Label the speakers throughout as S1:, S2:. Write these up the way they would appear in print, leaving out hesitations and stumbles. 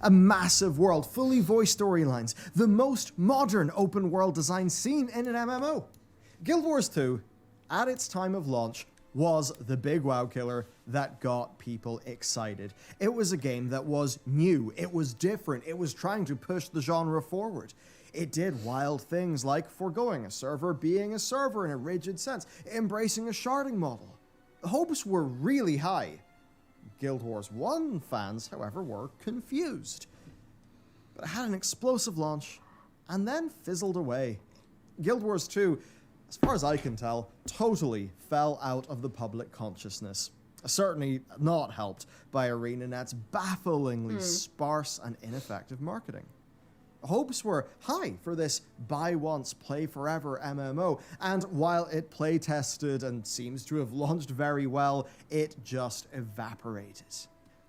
S1: A massive world, fully voiced storylines, the most modern open world design seen in an MMO. Guild Wars 2, at its time of launch, was the big WoW killer that got people excited. It was a game that was new, it was different, it was trying to push the genre forward. It did wild things like foregoing a server being a server in a rigid sense, embracing a sharding model. Hopes were really high. Guild Wars 1 fans, however, were confused. But it had an explosive launch, and then fizzled away. Guild Wars 2, as far as I can tell, totally fell out of the public consciousness. Certainly not helped by ArenaNet's bafflingly sparse and ineffective marketing. Hopes were high for this buy once, play forever MMO, and while it play tested and seems to have launched very well, it just evaporated.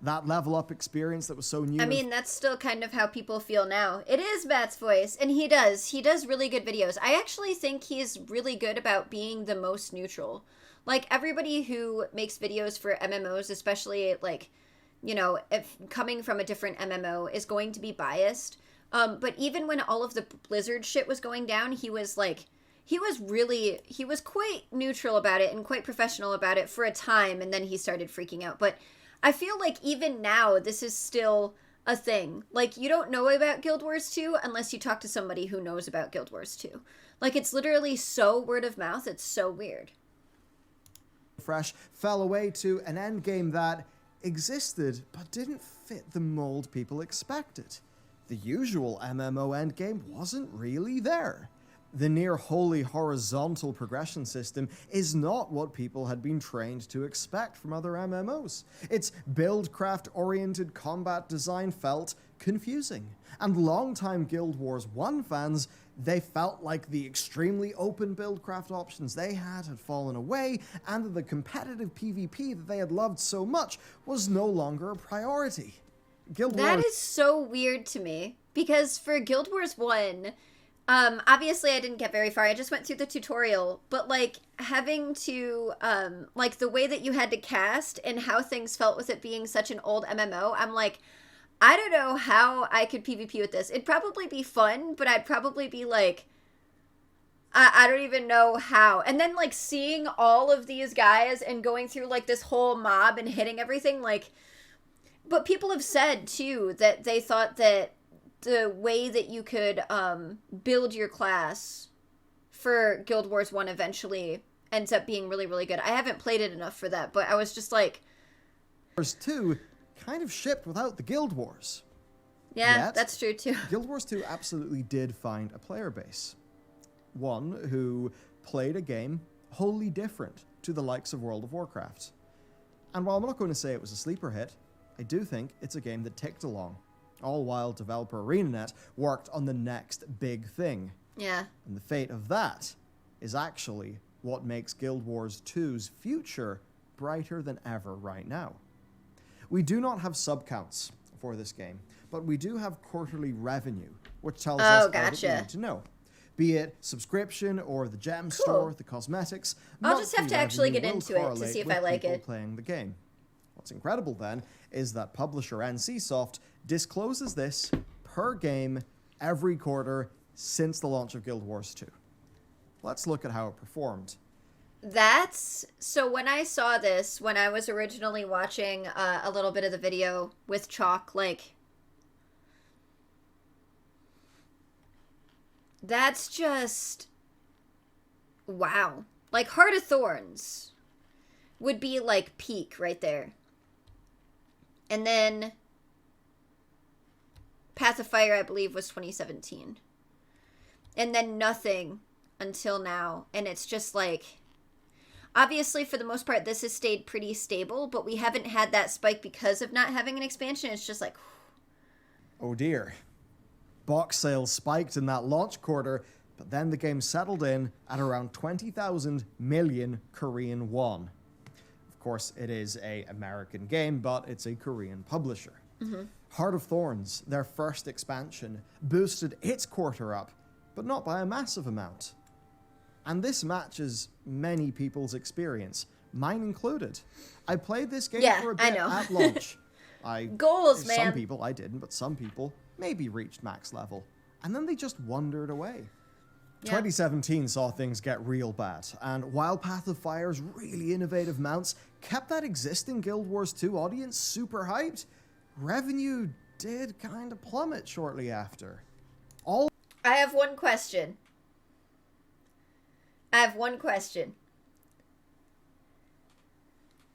S1: That level up experience that was so new.
S2: I mean, that's still kind of how people feel now. It is Matt's voice, and he does really good videos. I actually think he's really good about being the most neutral. Like, everybody who makes videos for MMOs, especially, like, you know, if coming from a different MMO, is going to be biased. But even when all of the Blizzard shit was going down, he was quite neutral about it and quite professional about it for a time, and then he started freaking out. But I feel like even now, this is still a thing. Like, you don't know about Guild Wars 2 unless you talk to somebody who knows about Guild Wars 2. Like, it's literally so word of mouth, it's so weird.
S1: Fresh fell away to an endgame that existed, but didn't fit the mold people expected. The usual MMO endgame wasn't really there. The near wholly horizontal progression system is not what people had been trained to expect from other MMOs. Its buildcraft-oriented combat design felt confusing, and longtime Guild Wars 1 fans, they felt like the extremely open buildcraft options they had fallen away, and that the competitive PvP that they had loved so much was no longer a priority.
S2: That is so weird to me, because for Guild Wars 1, obviously I didn't get very far, I just went through the tutorial, but, like, having to, like, the way that you had to cast and how things felt with it being such an old MMO, I'm like, I don't know how I could PvP with this. It'd probably be fun, but I'd probably be like, I don't even know how. And then, like, seeing all of these guys and going through, like, this whole mob and hitting everything, like... But people have said, too, that they thought that the way that you could build your class for Guild Wars 1 eventually ends up being really, really good. I haven't played it enough for that, but I was just like...
S1: Wars 2 kind of shipped without the Guild Wars.
S2: Yeah,
S1: Yet,
S2: that's true, too.
S1: Guild Wars 2 absolutely did find a player base. One who played a game wholly different to the likes of World of Warcraft. And while I'm not going to say it was a sleeper hit, I do think it's a game that ticked along, all while developer ArenaNet worked on the next big thing.
S2: Yeah.
S1: And the fate of that is actually what makes Guild Wars 2's future brighter than ever right now. We do not have sub-counts for this game, but we do have quarterly revenue, which tells us all that we need to know. Be it subscription or the gem store, the cosmetics.
S2: I'll just have to actually get into it to see if I like it.
S1: Playing the game. What's incredible then is that publisher NCSoft discloses this per game every quarter since the launch of Guild Wars 2. Let's look at how it performed.
S2: So when I saw this, when I was originally watching a little bit of the video with Chalk, like, that's just, wow. Like, Heart of Thorns would be, like, peak right there. And then Path of Fire, I believe, was 2017. And then nothing until now. And it's just like, obviously, for the most part, this has stayed pretty stable, but we haven't had that spike because of not having an expansion. It's just like,
S1: oh dear. Box sales spiked in that launch quarter, but then the game settled in at around 20,000 million Korean won. Of course, it is an American game, but it's a Korean publisher.
S2: Mm-hmm.
S1: Heart of Thorns, their first expansion, boosted its quarter up, but not by a massive amount. And this matches many people's experience, mine included. I played this game for a bit at launch.
S2: Goals, man.
S1: Some people, I didn't, but some people maybe reached max level. And then they just wandered away.
S2: Yeah.
S1: 2017 saw things get real bad, and while Path of Fire's really innovative mounts kept that existing Guild Wars 2 audience super hyped, revenue did kind of plummet shortly after.
S2: I have one question.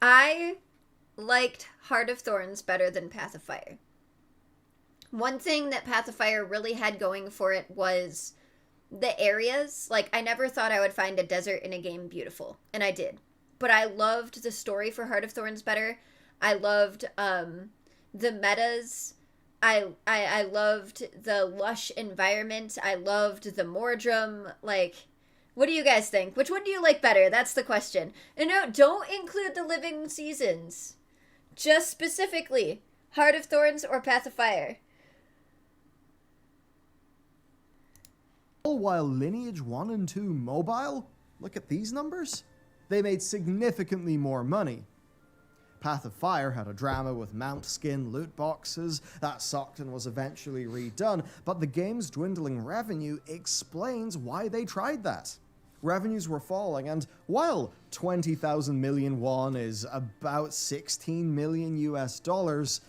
S2: I liked Heart of Thorns better than Path of Fire. One thing that Path of Fire really had going for it was the areas. Like, I never thought I would find a desert in a game beautiful, and I did. But I loved the story for Heart of Thorns better. I loved the metas. I loved the lush environment. I loved the Mordrum. Like, what do you guys think? Which one do you like better? That's the question. And no, don't include the living seasons. Just specifically, Heart of Thorns or Path of Fire.
S1: All while Lineage 1 and 2 mobile, look at these numbers. They made significantly more money. Path of Fire had a drama with mount skin loot boxes that sucked and was eventually redone, but the game's dwindling revenue explains why they tried that. Revenues were falling, and while 20,000 million won is about 16 million US dollars,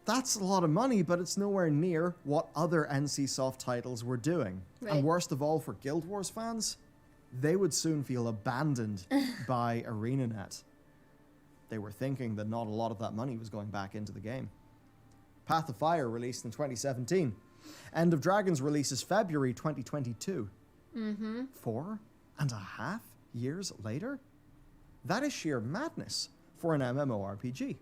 S1: that's a lot of money, but it's nowhere near what other NCSoft titles were doing.
S2: Right.
S1: And worst of all for Guild Wars fans, they would soon feel abandoned by ArenaNet. They were thinking that not a lot of that money was going back into the game. Path of Fire released in 2017. End of Dragons releases February 2022. 4.5 years later? That is sheer madness for an MMORPG.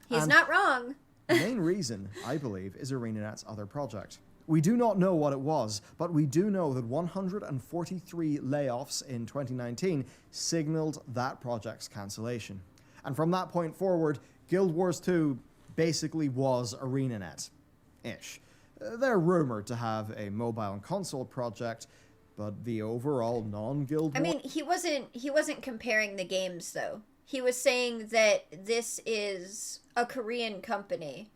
S2: He's not wrong.
S1: The main reason, I believe, is ArenaNet's other project. We do not know what it was, but we do know that 143 layoffs in 2019 signaled that project's cancellation. And from that point forward, Guild Wars 2 basically was ArenaNet-ish. They're rumored to have a mobile and console project, but the overall non-Guild Wars...
S2: I mean, he wasn't comparing the games, though. He was saying that this is a Korean company,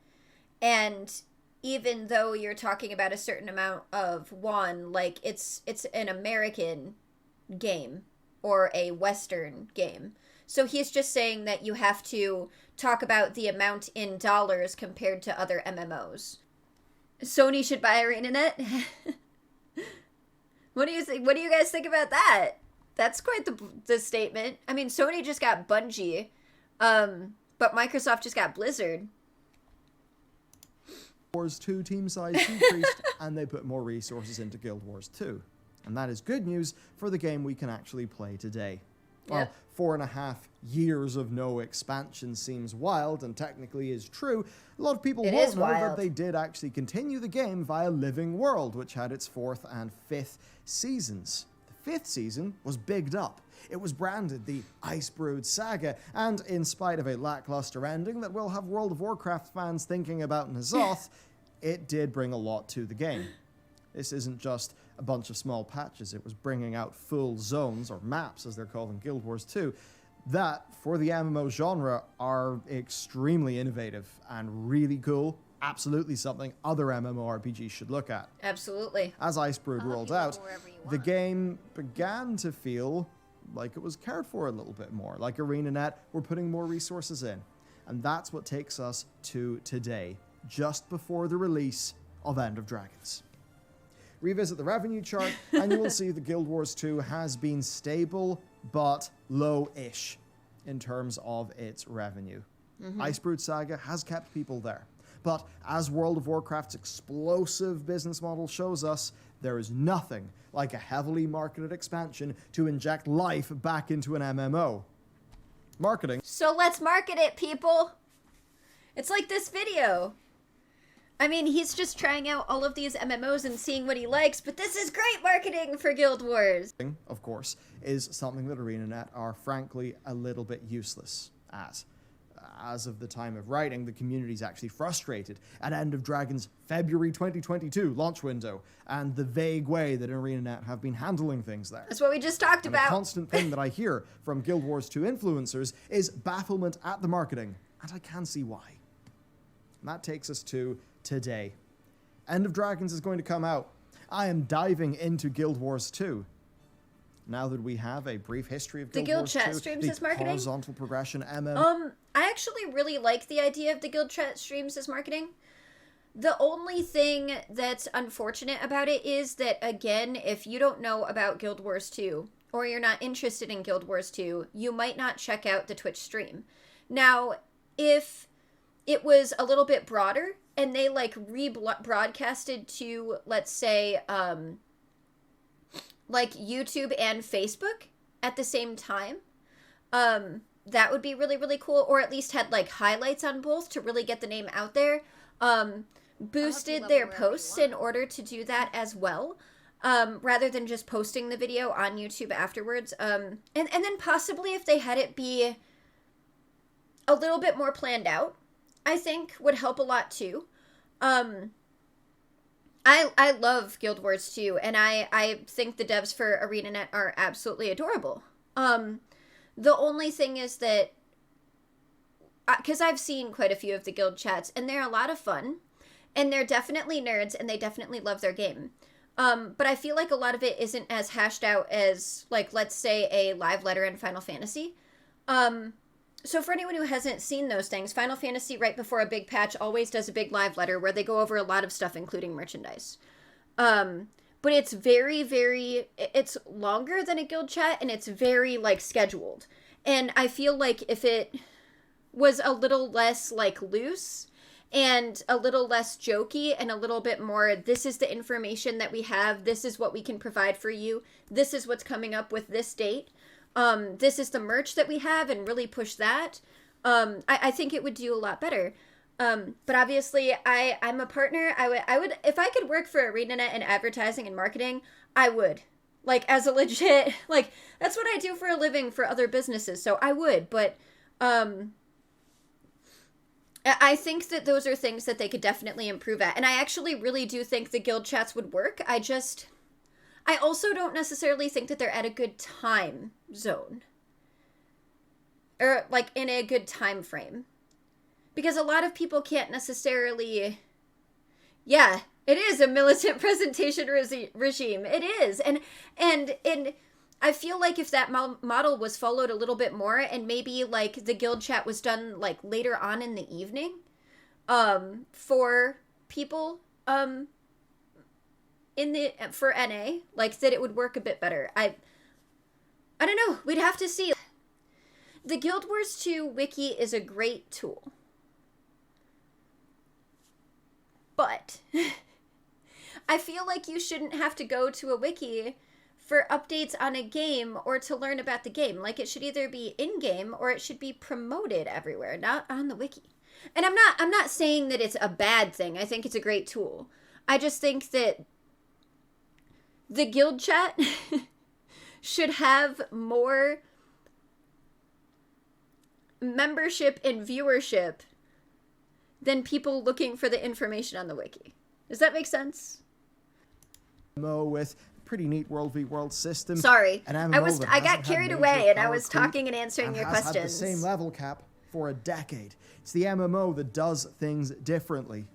S2: and even though you're talking about a certain amount of won, like, it's an American game or a Western game. So he's just saying that you have to talk about the amount in dollars compared to other MMOs. Sony should buy ArenaNet? What do you think? What do you guys think about that? That's quite the statement. I mean, Sony just got Bungie, but Microsoft just got Blizzard.
S1: Wars 2 team size decreased, and they put more resources into Guild Wars 2. And that is good news for the game we can actually play today. Well, 4.5 years of no expansion seems wild, and technically is true. A lot of people won't know that they did actually continue the game via Living World, which had its 4th and 5th seasons. The 5th season was bigged up. It was branded the Icebrood Saga, and in spite of a lackluster ending that will have World of Warcraft fans thinking about N'Zoth, it did bring a lot to the game. This isn't just a bunch of small patches, it was bringing out full zones, or maps as they're called in Guild Wars 2, that, for the MMO genre, are extremely innovative and really cool. Absolutely something other MMORPGs should look at.
S2: Absolutely.
S1: As Icebrood rolled out, the game began to feel like it was cared for a little bit more, like ArenaNet were putting more resources in. And that's what takes us to today, just before the release of End of Dragons. Revisit the revenue chart, and you will see that Guild Wars 2 has been stable, but low-ish in terms of its revenue. Icebrood Saga has kept people there. But as World of Warcraft's explosive business model shows us, there is nothing like a heavily marketed expansion to inject life back into an MMO. Marketing.
S2: So let's market it, people! It's like this video. I mean, he's just trying out all of these MMOs and seeing what he likes, but this is great marketing for Guild Wars!
S1: Of course, is something that ArenaNet are frankly a little bit useless at. As of the time of writing, the community's actually frustrated at End of Dragons' February 2022 launch window, and the vague way that ArenaNet have been handling things there.
S2: That's what we just talked about.
S1: The constant thing that I hear from Guild Wars 2 influencers is bafflement at the marketing, and I can see why. And that takes us to today. End of Dragons is going to come out. I am diving into Guild Wars 2. Now that we have a brief history of Guild Wars 2,
S2: the Guild Chat streams as marketing,
S1: horizontal progression MMO.
S2: I actually really like the idea of the Guild Chat streams as marketing. The only thing that's unfortunate about it is that, again, if you don't know about Guild Wars 2, or you're not interested in Guild Wars 2, you might not check out the Twitch stream. Now, if it was a little bit broader, and they, like, rebroadcasted to, let's say, like, YouTube and Facebook at the same time, that would be really, really cool. Or at least had, like, highlights on both to really get the name out there. Boosted their posts in order to do that as well, rather than just posting the video on YouTube afterwards. And then possibly if they had it be a little bit more planned out, I think would help a lot too. I love Guild Wars 2, and I think the devs for ArenaNet are absolutely adorable. The only thing is that, because I've seen quite a few of the guild chats, and they're a lot of fun, and they're definitely nerds, and they definitely love their game. But I feel like a lot of it isn't as hashed out as, like, let's say a live letter in Final Fantasy. So for anyone who hasn't seen those things, Final Fantasy right before a big patch always does a big live letter where they go over a lot of stuff, including merchandise. But it's very, very, it's longer than a guild chat, and it's very, like, scheduled. And I feel like if it was a little less, like, loose and a little less jokey and a little bit more, this is the information that we have, this is what we can provide for you, this is what's coming up with this date, this is the merch that we have, and really push that, I think it would do a lot better. But obviously, I'm a partner. I would, if I could work for ArenaNet in advertising and marketing, I would. Like, as a legit, like, that's what I do for a living for other businesses, so I would, but, I think that those are things that they could definitely improve at, and I actually really do think the guild chats would work. I also don't necessarily think that they're at a good time zone. Or, like, in a good time frame. Because a lot of people can't necessarily... Yeah, it is a militant presentation regime. It is. And I feel like if that model was followed a little bit more, and maybe, like, the guild chat was done, like, later on in the evening, for people, for NA, like, that it would work a bit better. I don't know. We'd have to see. The Guild Wars 2 wiki is a great tool. But I feel like you shouldn't have to go to a wiki for updates on a game or to learn about the game. Like, it should either be in-game or it should be promoted everywhere, not on the wiki. And I'm not saying that it's a bad thing. I think it's a great tool. I just think that the guild chat should have more membership and viewership than people looking for the information on the wiki. Does that make sense?
S1: MMO with pretty neat world v world system.
S2: Sorry, I got carried away, and I was talking and answering your questions.
S1: Had the same level cap for a decade. It's the MMO that does things differently,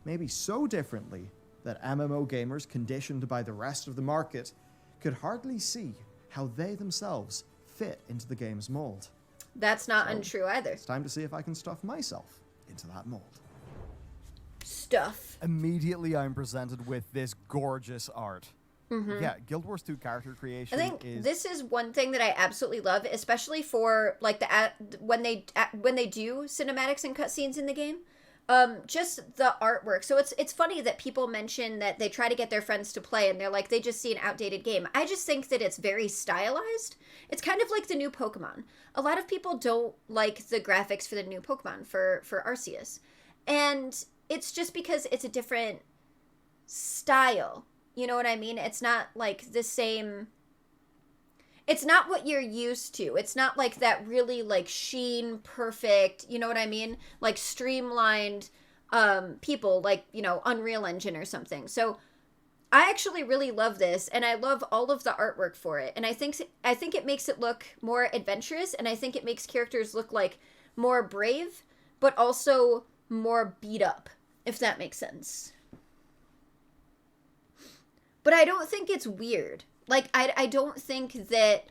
S1: maybe so differently that MMO gamers conditioned by the rest of the market could hardly see how they themselves fit into the game's mold.
S2: That's not untrue either.
S1: It's time to see if I can stuff myself into that mold.
S2: Stuff.
S3: Immediately I'm presented with this gorgeous art.
S2: Mm-hmm.
S3: Yeah, Guild Wars 2 character creation
S2: I think this is one thing that I absolutely love, especially for, like, when they do cinematics and cutscenes in the game. Just the artwork. So it's funny that people mention that they try to get their friends to play and they're like, they just see an outdated game. I just think that it's very stylized. It's kind of like the new Pokemon. A lot of people don't like the graphics for the new Pokemon, for Arceus. And it's just because it's a different style. You know what I mean? It's not like the same... It's not what you're used to. It's not like that really, like, sheen, perfect, you know what I mean? Like, streamlined people, like, you know, Unreal Engine or something. So I actually really love this, and I love all of the artwork for it. And I think it makes it look more adventurous, and I think it makes characters look, like, more brave, but also more beat up, if that makes sense. But I don't think it's weird. Like, I don't think that...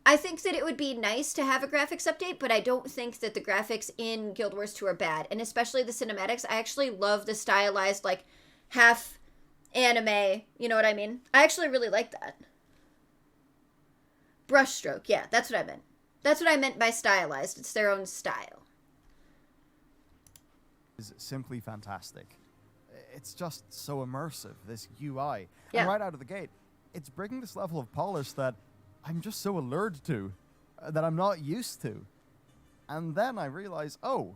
S2: I think that it would be nice to have a graphics update, but I don't think that the graphics in Guild Wars 2 are bad. And especially the cinematics. I actually love the stylized, like, half anime. You know what I mean? I actually really like that. Brushstroke. Yeah, that's what I meant. That's what I meant by stylized. It's their own style.
S3: Is simply fantastic. It's just so immersive, this UI.
S2: Yeah.
S3: And right out of the gate, it's bringing this level of polish that I'm just so allured to, that I'm not used to. And then I realize, oh,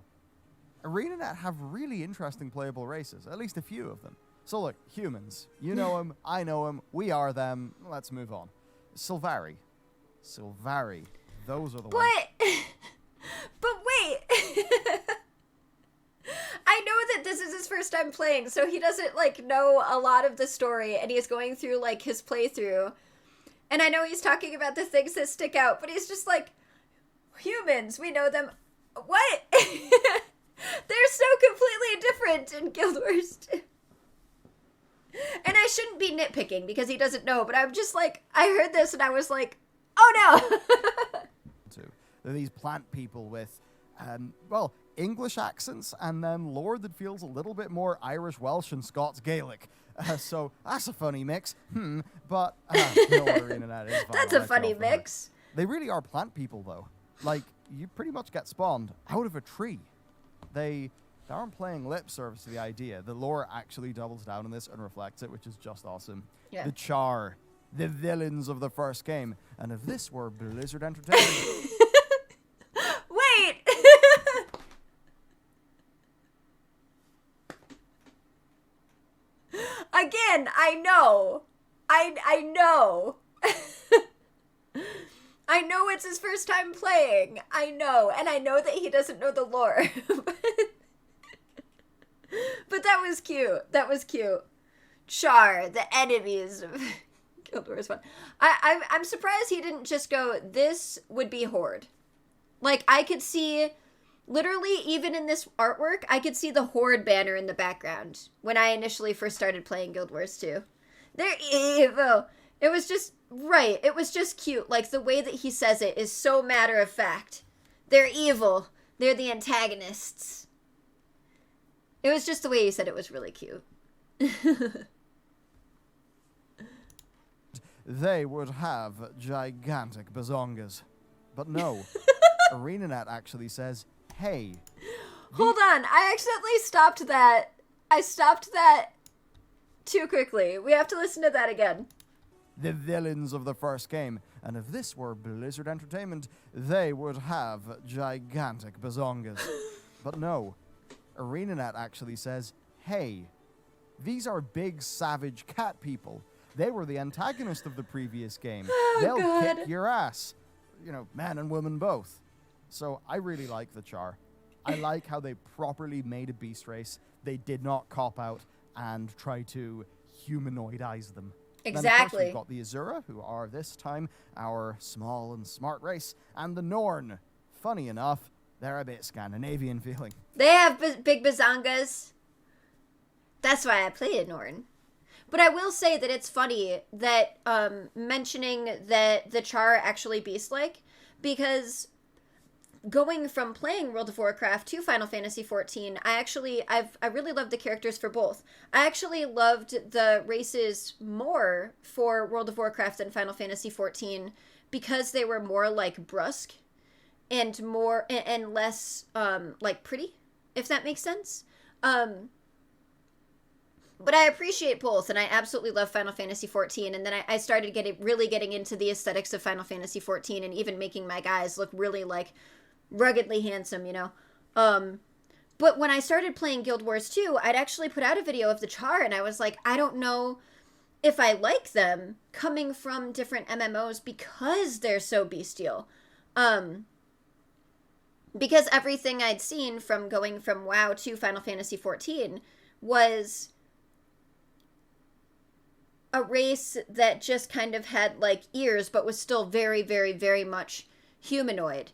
S3: ArenaNet have really interesting playable races, at least a few of them. So look, humans, you know them, I know them, we are them, let's move on. Sylvari, those are the ones.
S2: But wait. I know that this is his first time playing, so he doesn't, like, know a lot of the story, and he's going through, like, his playthrough. And I know he's talking about the things that stick out, but he's just like, humans, we know them. What? They're so completely different in Guild Wars 2. And I shouldn't be nitpicking because he doesn't know, but I'm just like, I heard this and I was like, oh no!
S3: They're these plant people with, well, English accents and then lore that feels a little bit more Irish, Welsh, and Scots Gaelic. So that's a funny mix. But no, ArenaNet is fine.
S2: That's a funny mix.
S3: They really are plant people, though. Like, you pretty much get spawned out of a tree. They aren't playing lip service to the idea. The lore actually doubles down on this and reflects it, which is just awesome.
S2: Yeah.
S3: The Char, the villains of the first game. And if this were Blizzard Entertainment...
S2: Wait! Again, I know. I know. I know it's his first time playing. I know. And I know that he doesn't know the lore. But that was cute. That was cute. Char, the enemies of Guild Wars 1. I'm surprised he didn't just go, this would be Horde. Like, I could see... Literally, even in this artwork, I could see the Horde banner in the background when I initially first started playing Guild Wars 2. They're evil. It was just, right, it was just cute. Like, the way that he says it is so matter of fact. They're evil. They're the antagonists. It was just the way he said it was really cute.
S3: They would have gigantic bazongas. But no, ArenaNet actually says, hey.
S2: Hold on, I accidentally stopped that. I stopped that too quickly. We have to listen to that again.
S3: The villains of the first game. And if this were Blizzard Entertainment, they would have gigantic bazongas. But no, ArenaNet actually says, hey, these are big, savage cat people. They were the antagonist of the previous game. They'll kick your ass. You know, man and woman both. So I really like the Char. I like how they properly made a beast race. They did not cop out and try to humanoidize them.
S2: Exactly.
S3: Then, of course, we've got the Azura, who are this time our small and smart race, and the Norn. Funny enough, they're a bit Scandinavian feeling.
S2: They have big bazongas. That's why I play a Norn. But I will say that it's funny that mentioning that the Char are actually beast-like, because going from playing World of Warcraft to Final Fantasy XIV, I really loved the characters for both. I actually loved the races more for World of Warcraft than Final Fantasy XIV because they were more like brusque and more and less like pretty, if that makes sense. But I appreciate both, and I absolutely love Final Fantasy XIV, and then I started really getting into the aesthetics of Final Fantasy XIV, and even making my guys look really, like, ruggedly handsome, you know? But when I started playing Guild Wars 2, I'd actually put out a video of the Char, and I was like, I don't know if I like them coming from different MMOs because they're so bestial. Because everything I'd seen from going from WoW to Final Fantasy XIV was a race that just kind of had, like, ears, but was still very, very, very much humanoid.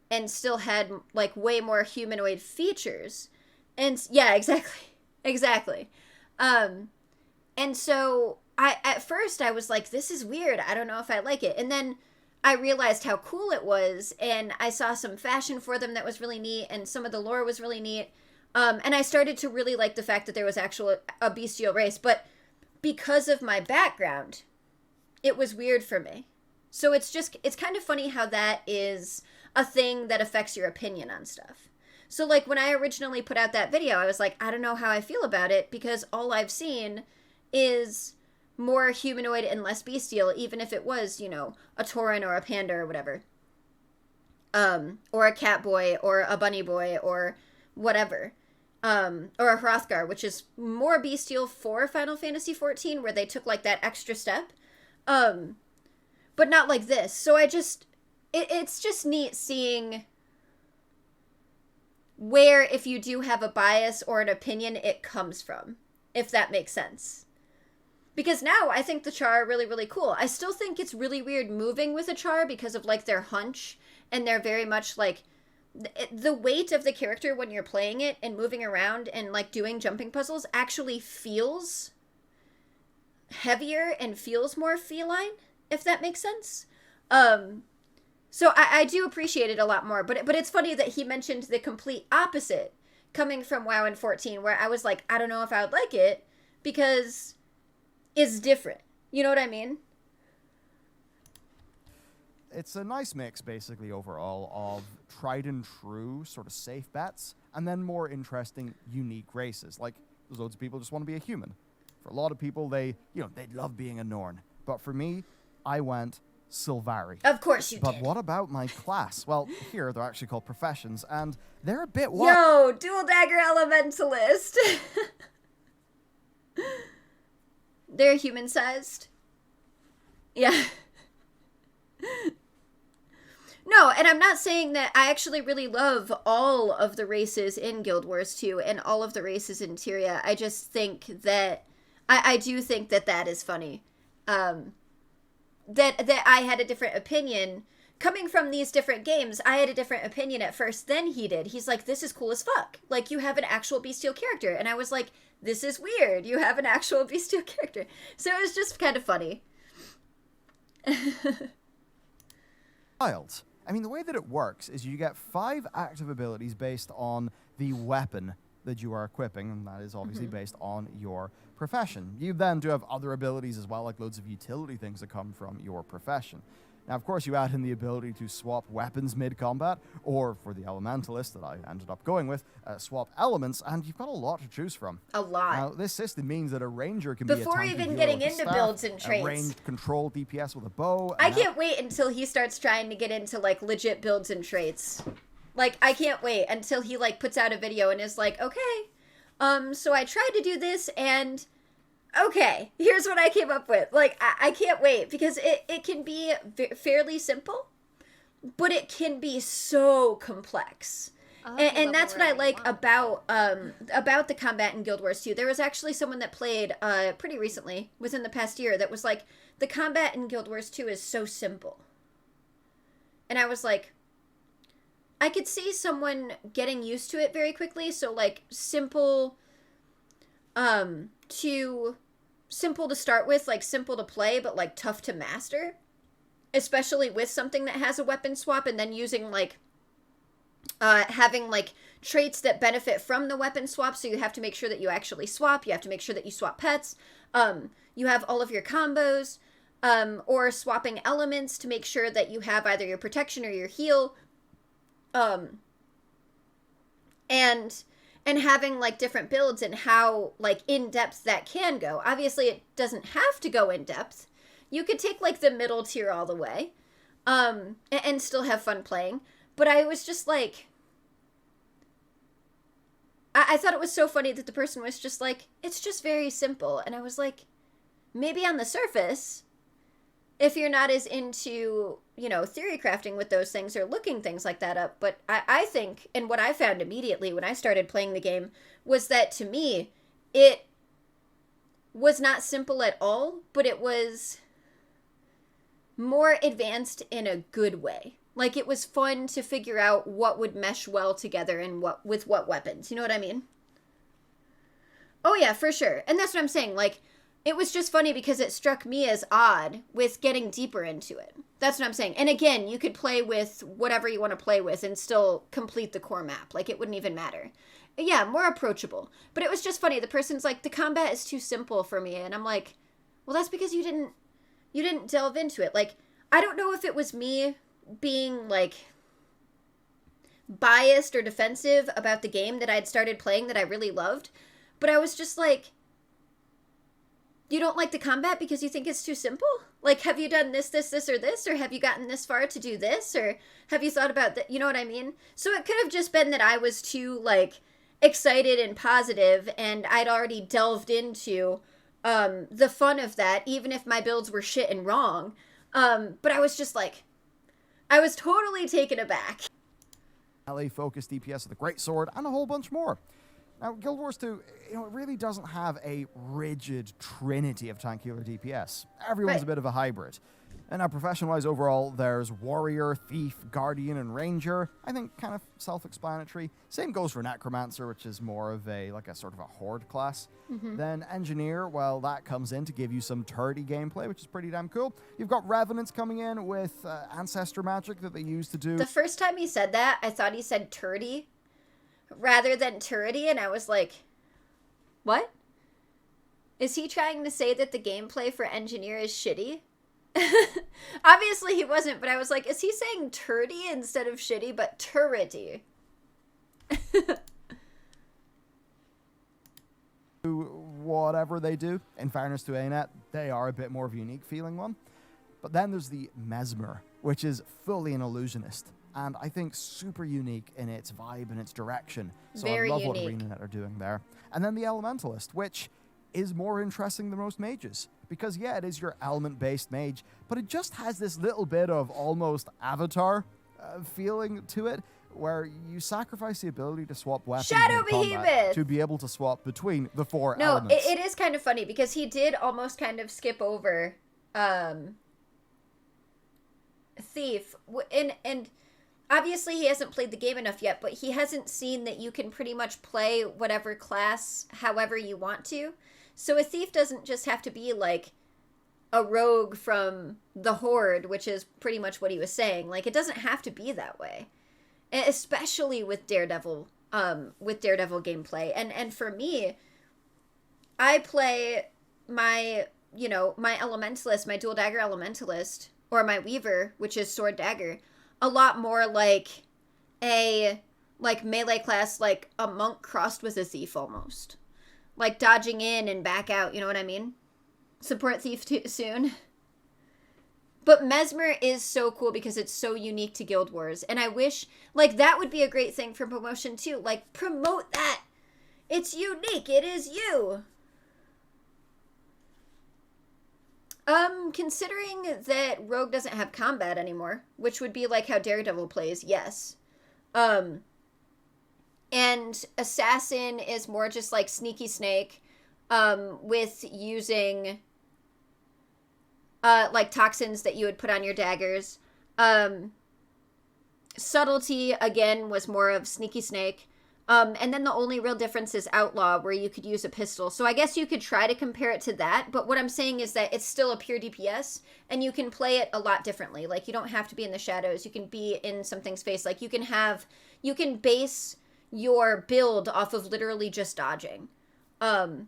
S2: And still had, like, way more humanoid features. And yeah, exactly. Exactly. And so at first I was like, this is weird. I don't know if I like it. And then I realized how cool it was, and I saw some fashion for them that was really neat, and some of the lore was really neat. And I started to really like the fact that there was a bestial race, but because of my background, it was weird for me. So it's kind of funny how that is a thing that affects your opinion on stuff. So like when I originally put out that video, I was like, I don't know how I feel about it, because all I've seen is more humanoid and less bestial, even if it was, you know, a tauren or a panda or whatever. Or a cat boy or a bunny boy or whatever. Or a Hrothgar, which is more bestial for Final Fantasy XIV, where they took like that extra step. But not like this. So it's just neat seeing where, if you do have a bias or an opinion, it comes from, if that makes sense. Because now I think the Char are really, really cool. I still think it's really weird moving with a Char because of like their hunch, and they're very much like the weight of the character when you're playing it and moving around and like doing jumping puzzles actually feels heavier and feels more feline, if that makes sense. So I do appreciate it a lot more, but it's funny that he mentioned the complete opposite coming from WoW in 14, where I was like, I don't know if I would like it because it's different. You know what I mean?
S3: It's a nice mix, basically, overall, of tried and true sort of safe bets, and then more interesting, unique races. Like, there's loads of people just want to be a human. For a lot of people, they'd love being a Norn. But for me, I went Sylvari.
S2: Of course you did.
S3: But what about my class? Well, here they're actually called professions, and they're a bit wild.
S2: Yo, dual dagger elementalist. They're human-sized. Yeah. No, and I'm not saying that. I actually really love all of the races in Guild Wars 2 and all of the races in Tyria. I just think that I do think that is funny. That I had a different opinion coming from these different games. I had a different opinion at first than he did. He's like, this is cool as fuck. Like, you have an actual bestial character. And I was like, this is weird. You have an actual bestial character. So it was just kind of funny.
S3: Wild. I mean, the way that it works is you get 5 active abilities based on the weapon that you are equipping, and that is obviously based on your profession. You then do have other abilities as well, like loads of utility things that come from your profession. Now, of course, you add in the ability to swap weapons mid-combat, or for the Elementalist that I ended up going with, swap elements, and you've got a lot to choose from.
S2: A lot.
S3: Now, this system means that a ranger can
S2: Before
S3: be a tanky
S2: even
S3: hero
S2: getting
S3: with a
S2: into
S3: staff,
S2: builds and traits.
S3: a ranged control DPS with a bow.
S2: I can't wait until he starts trying to get into, like, legit builds and traits. Like, I can't wait until he, like, puts out a video and is like, okay, so I tried to do this, and okay, here's what I came up with. Like, I can't wait, because it can be fairly simple, but it can be so complex. And that's what I like about the combat in Guild Wars 2. There was actually someone that played pretty recently, within the past year, that was like, the combat in Guild Wars 2 is so simple. And I was like, I could see someone getting used to it very quickly. So, like, simple to start with, like, simple to play, but, like, tough to master. Especially with something that has a weapon swap, and then using, like, having, like, traits that benefit from the weapon swap, so you have to make sure that you actually swap, you have to make sure that you swap pets, you have all of your combos, or swapping elements to make sure that you have either your protection or your heal, and having, like, different builds and how, like, in-depth that can go. Obviously, it doesn't have to go in-depth. You could take, like, the middle tier all the way, and still have fun playing. But I was just, like, I thought it was so funny that the person was just like, it's just very simple. And I was like, maybe on the surface, if you're not as into, you know, theory crafting with those things or looking things like that up. But I think, and what I found immediately when I started playing the game, was that to me, it was not simple at all, but it was more advanced in a good way. Like, it was fun to figure out what would mesh well together and with what weapons. You know what I mean? Oh yeah, for sure. And that's what I'm saying. Like, it was just funny because it struck me as odd with getting deeper into it. That's what I'm saying. And again, you could play with whatever you want to play with and still complete the core map. Like, it wouldn't even matter. Yeah, more approachable. But it was just funny. The person's like, the combat is too simple for me. And I'm like, well, that's because you didn't delve into it. Like, I don't know if it was me being, like, biased or defensive about the game that I'd started playing that I really loved. But I was just like, you don't like the combat because you think it's too simple? Like, have you done this, or this? Or have you gotten this far to do this? Or have you thought about that? You know what I mean? So it could have just been that I was too, like, excited and positive, and I'd already delved into the fun of that, even if my builds were shit and wrong. But I was just like, I was totally taken aback.
S3: LA-focused DPS with a great sword, and a whole bunch more. Now, Guild Wars 2, it really doesn't have a rigid trinity of tankular DPS. Everyone's
S2: Right.
S3: a bit of a hybrid. And now, profession-wise, overall, there's Warrior, Thief, Guardian, and Ranger. I think kind of self-explanatory. Same goes for Necromancer, which is more of a sort of a horde class. Then Engineer, well, that comes in to give you some turdy gameplay, which is pretty damn cool. You've got Revenants coming in with Ancestor Magic that they use to do...
S2: The first time he said that, I thought he said turdy rather than turrety, and I was like, what? Is he trying to say that the gameplay for Engineer is shitty? Obviously he wasn't, but I was like, is he saying turdy instead of shitty, but turrety?
S3: Whatever they do, in fairness to ANET, they are a bit more of a unique feeling one. But then there's the Mesmer, which is fully an illusionist, and I think super unique in its vibe and its direction. So
S2: Very
S3: I love
S2: unique.
S3: what ArenaNet are doing there. And then the Elementalist, which is more interesting than most mages. Because yeah, it is your element-based mage, but it just has this little bit of almost Avatar feeling to it, where you sacrifice the ability to swap weapons
S2: Shadow
S3: in combat
S2: Behemoth!
S3: to be able to swap between the four
S2: No,
S3: elements.
S2: it is kind of funny because he did almost kind of skip over Thief. And obviously he hasn't played the game enough yet, but he hasn't seen that you can pretty much play whatever class however you want to. So a Thief doesn't just have to be like a rogue from the Horde, which is pretty much what he was saying. Like, it doesn't have to be that way. Especially with Daredevil gameplay. And for me, I play my Elementalist, my dual dagger Elementalist, or my Weaver, which is sword dagger, a lot more like a melee class, like a monk crossed with a thief almost. Like dodging in and back out, you know what I mean? Support Thief soon. But Mesmer is so cool because it's so unique to Guild Wars. And I wish, like, that would be a great thing for promotion too. Like, promote that. It's unique. It is you. Considering that Rogue doesn't have combat anymore, which would be like how Daredevil plays, yes. And Assassin is more just like Sneaky Snake, with using like toxins that you would put on your daggers. Subtlety, again, was more of Sneaky Snake. And then the only real difference is Outlaw, where you could use a pistol. So I guess you could try to compare it to that, but what I'm saying is that it's still a pure DPS, and you can play it a lot differently. Like, you don't have to be in the shadows. You can be in something's face. Like, you can base your build off of literally just dodging. And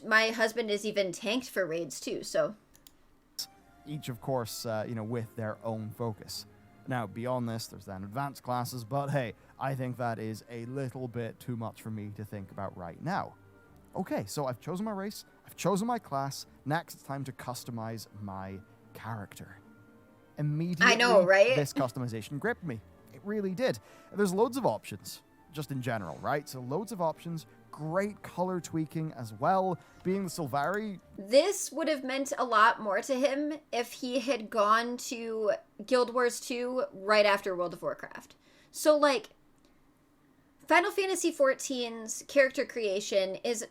S2: my husband is even tanked for raids too, so.
S3: Each, of course, with their own focus. Now, beyond this, there's then advanced classes, but hey, I think that is a little bit too much for me to think about right now. Okay, so I've chosen my race, I've chosen my class, next it's time to customize my character. Immediately,
S2: I know, right?
S3: This customization gripped me. It really did. There's loads of options, just in general, right? So loads of options, great color tweaking as well. Being the Sylvari,
S2: This would have meant a lot more to him if he had gone to Guild Wars 2 right after World of Warcraft. So, like, Final Fantasy XIV's character creation is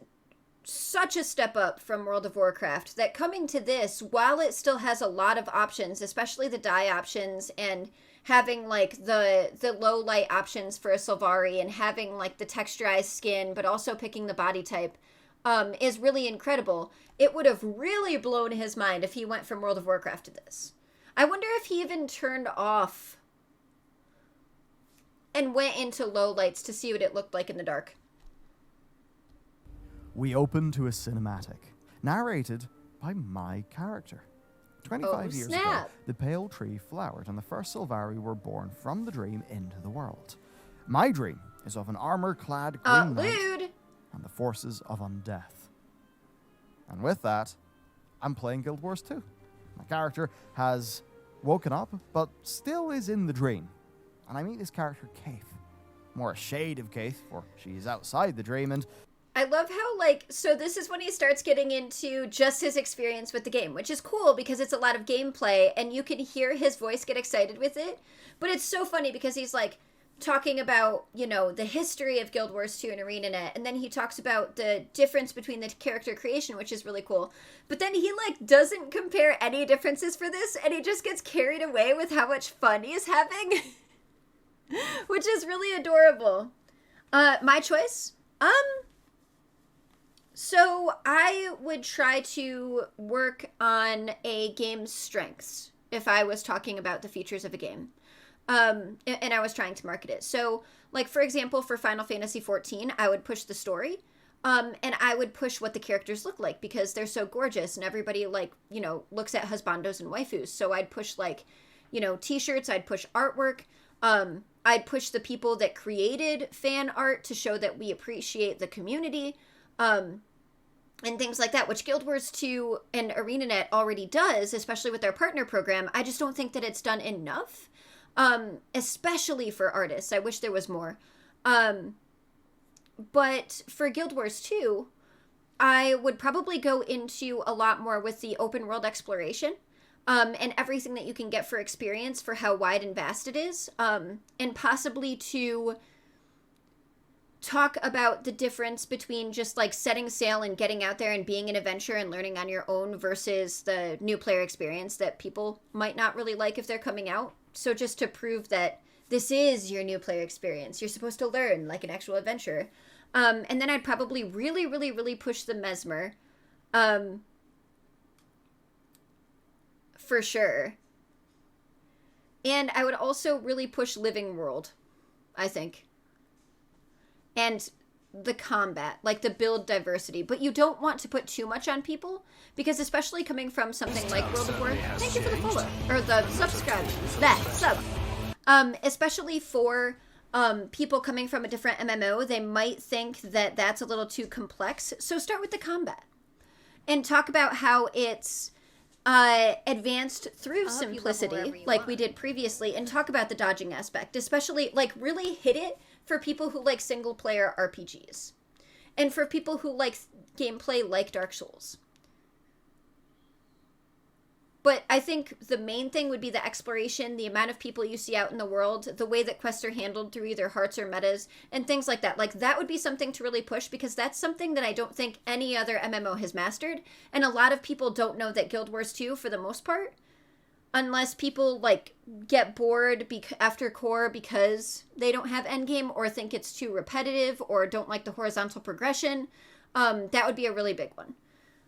S2: such a step up from World of Warcraft that coming to this, while it still has a lot of options, especially the die options and having like the low light options for a Sylvari and having like the texturized skin, but also picking the body type, is really incredible. It would have really blown his mind if he went from World of Warcraft to this. I wonder if he even turned off and went into low lights to see what it looked like in the dark.
S3: We open to a cinematic, narrated by my character. 25 years ago, the pale tree flowered and the first Sylvari were born from the dream into the world. My dream is of an armor-clad green knight and the forces of undeath. And with that, I'm playing Guild Wars 2. My character has woken up, but still is in the dream. And I meet this character, Kaith. More a shade of Kaith, for she is outside the dream, and
S2: I love how, like, so this is when he starts getting into just his experience with the game, which is cool because it's a lot of gameplay, and you can hear his voice get excited with it. But it's so funny because he's, like, talking about, you know, the history of Guild Wars 2 and ArenaNet, and then he talks about the difference between the character creation, which is really cool. But then he, like, doesn't compare any differences for this, and he just gets carried away with how much fun he's having, which is really adorable. My choice? So I would try to work on a game's strengths if I was talking about the features of a game. And I was trying to market it. So, like, for example, for Final Fantasy XIV, I would push the story. And I would push what the characters look like because they're so gorgeous and everybody, like, you know, looks at husbandos and waifus. So I'd push, like, you know, t-shirts, I'd push artwork. I'd push the people that created fan art to show that we appreciate the community. And things like that, which Guild Wars 2 and ArenaNet already does, especially with their partner program. I just don't think that it's done enough, especially for artists. I wish there was more. But for Guild Wars 2, I would probably go into a lot more with the open world exploration, and everything that you can get for experience for how wide and vast it is, and possibly to talk about the difference between just like setting sail and getting out there and being an adventurer and learning on your own versus the new player experience that people might not really like if they're coming out. So just to prove that this is your new player experience, you're supposed to learn like an actual adventurer. And then I'd probably really, really, really push the Mesmer. For sure. And I would also really push Living World, I think. And the combat, like the build diversity. But you don't want to put too much on people, because especially coming from something like World of War, thank you for the follow, or the subscribe, sub. Especially for people coming from a different MMO, they might think that that's a little too complex. So start with the combat. And talk about how it's advanced through simplicity, like we did previously, and talk about the dodging aspect, especially, like, really hit it for people who like single-player RPGs. And for people who like gameplay like Dark Souls. But I think the main thing would be the exploration, the amount of people you see out in the world, the way that quests are handled through either hearts or metas, and things like that. Like, that would be something to really push, because that's something that I don't think any other MMO has mastered. And a lot of people don't know that Guild Wars 2, for the most part, unless people, like, get bored after core because they don't have endgame or think it's too repetitive or don't like the horizontal progression, that would be a really big one.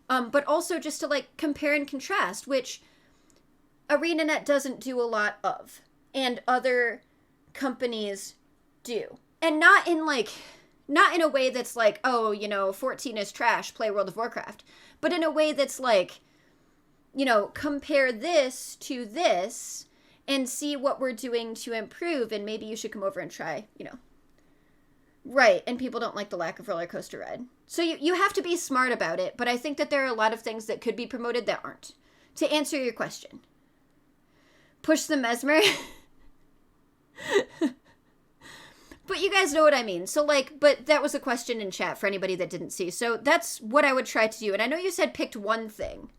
S2: But also just to, like, compare and contrast, which ArenaNet doesn't do a lot of, and other companies do. And not in a way that's like, oh, you know, 14 is trash, play World of Warcraft. But in a way that's like, you know, compare this to this and see what we're doing to improve, and maybe you should come over and try, you know. Right, and people don't like the lack of roller coaster ride. So you have to be smart about it, but I think that there are a lot of things that could be promoted that aren't. To answer your question, push the Mesmer. But you guys know what I mean. So, like, but that was a question in chat for anybody that didn't see. So that's what I would try to do. And I know you said picked one thing.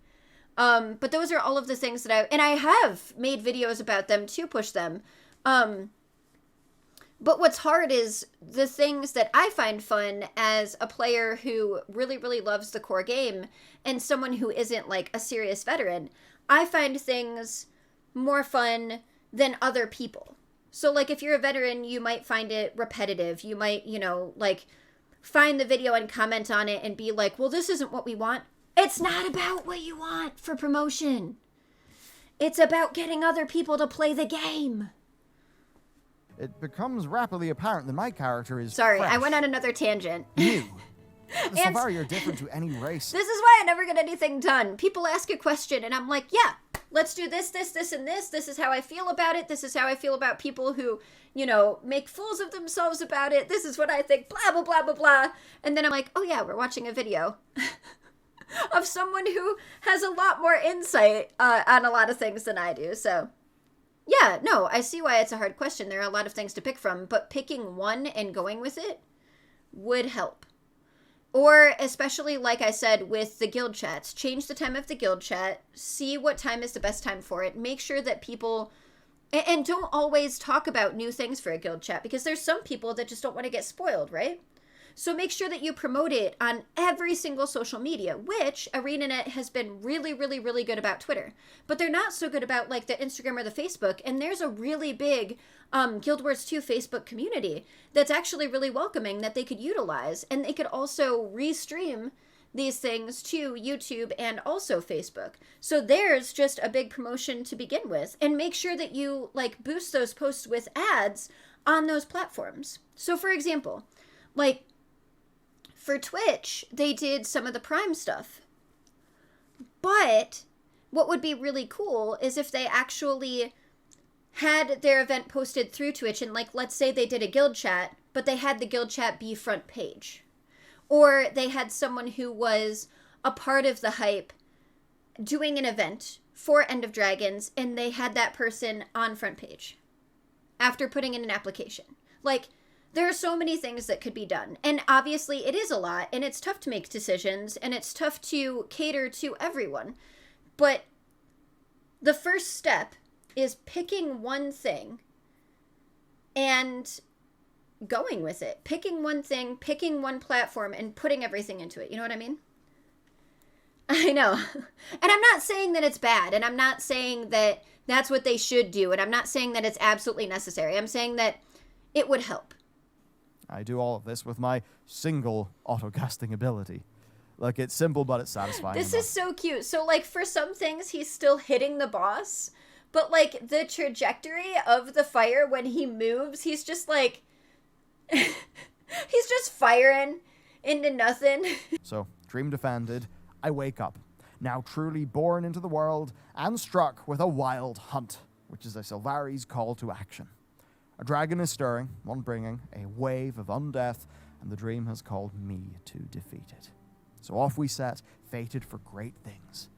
S2: But those are all of the things that I have made videos about them to push them. But what's hard is the things that I find fun as a player who really, really loves the core game and someone who isn't like a serious veteran. I find things more fun than other people. So, like, if you're a veteran, you might find it repetitive. You might, like, find the video and comment on it and be like, well, this isn't what we want. It's not about what you want for promotion. It's about getting other people to play the game.
S3: It becomes rapidly apparent that my character is
S2: Sorry,
S3: fresh,
S2: I went on another tangent.
S3: new. So
S2: And-
S3: far, you're different to any race.
S2: This is why I never get anything done. People ask a question and I'm like, yeah, let's do this, this, this, and this. This is how I feel about it. This is how I feel about people who, make fools of themselves about it. This is what I think, blah, blah, blah, blah, blah. And then I'm like, oh yeah, we're watching a video of someone who has a lot more insight on a lot of things than I do. So yeah, no, I see why it's a hard question. There are a lot of things to pick from, but picking one and going with it would help. Or especially, like I said, with the guild chats, change the time of the guild chat, see what time is the best time for it, make sure that people, and don't always talk about new things for a guild chat, because there's some people that just don't want to get spoiled, right? So make sure that you promote it on every single social media, which ArenaNet has been really, really, really good about Twitter. But they're not so good about, like, the Instagram or the Facebook, and there's a really big Guild Wars 2 Facebook community that's actually really welcoming that they could utilize, and they could also restream these things to YouTube and also Facebook. So there's just a big promotion to begin with, and make sure that you, like, boost those posts with ads on those platforms. So for example, like, for Twitch, they did some of the Prime stuff. But what would be really cool is if they actually had their event posted through Twitch, and, like, let's say they did a guild chat, but they had the guild chat be front page. Or they had someone who was a part of the hype doing an event for End of Dragons, and they had that person on front page after putting in an application. Like, there are so many things that could be done. And obviously it is a lot, and it's tough to make decisions, and it's tough to cater to everyone. But the first step is picking one thing and going with it. Picking one thing, picking one platform, and putting everything into it. You know what I mean? I know. And I'm not saying that it's bad, and I'm not saying that that's what they should do, and I'm not saying that it's absolutely necessary. I'm saying that it would help.
S3: I do all of this with my single auto-casting ability. Like, it's simple, but it's satisfying.
S2: This is so cute. So, like, for some things, he's still hitting the boss, but, like, the trajectory of the fire when he moves, he's just, like, he's just firing into nothing.
S3: So, dream defended, I wake up, now truly born into the world, and struck with a wild hunt, which is a Sylvari's call to action. A dragon is stirring, one bringing a wave of undeath, and the dream has called me to defeat it. So off we set, fated for great things.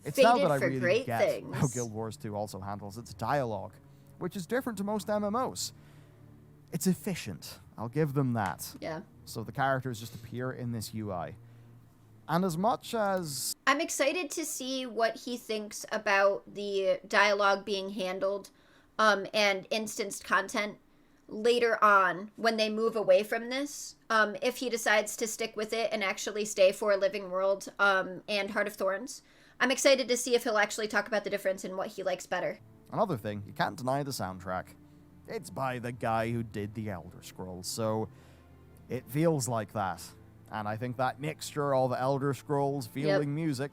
S3: It's now that I really get how Guild Wars 2 also handles its dialogue, which is different to most MMOs. It's efficient, I'll give them that.
S2: Yeah.
S3: So the characters just appear in this UI. And as much as...
S2: I'm excited to see what he thinks about the dialogue being handled and instanced content later on when they move away from this. If he decides to stick with it and actually stay for A Living World and Heart of Thorns. I'm excited to see if he'll actually talk about the difference and what he likes better.
S3: Another thing, you can't deny the soundtrack. It's by the guy who did the Elder Scrolls, so it feels like that. And I think that mixture of Elder Scrolls feeling music,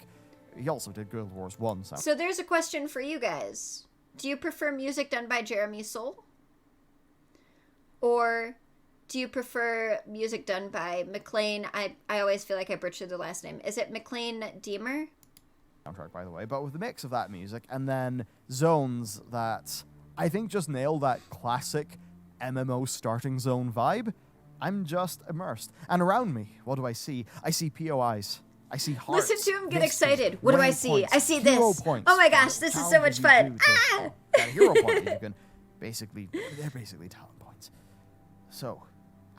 S3: he also did Guild Wars 1.
S2: So there's a question for you guys. Do you prefer music done by Jeremy Soule? Or do you prefer music done by Maclaine? I always feel like I butchered the last name. Is it Maclaine Diemer?
S3: Soundtrack, by the way, but with the mix of that music and then zones that I think just nail that classic MMO starting zone vibe, I'm just immersed. And around me, what do I see? I see POIs. I see hearts.
S2: Listen to him get excited. What do I see? I see this.
S3: Points.
S2: Oh my gosh, this is so much fun. Ah!
S3: Got a hero point that you can they're basically talent points. So,